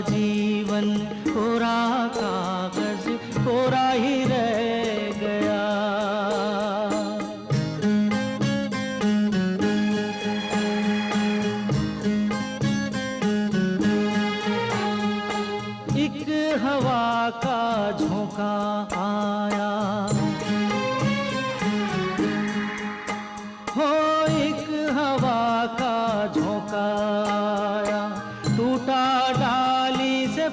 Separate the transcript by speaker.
Speaker 1: जीवन कोरा कागज कोरा ही रह गया। एक हवा का झोंका आया हो, एक हवा का झोंका आया, टूटा डाली से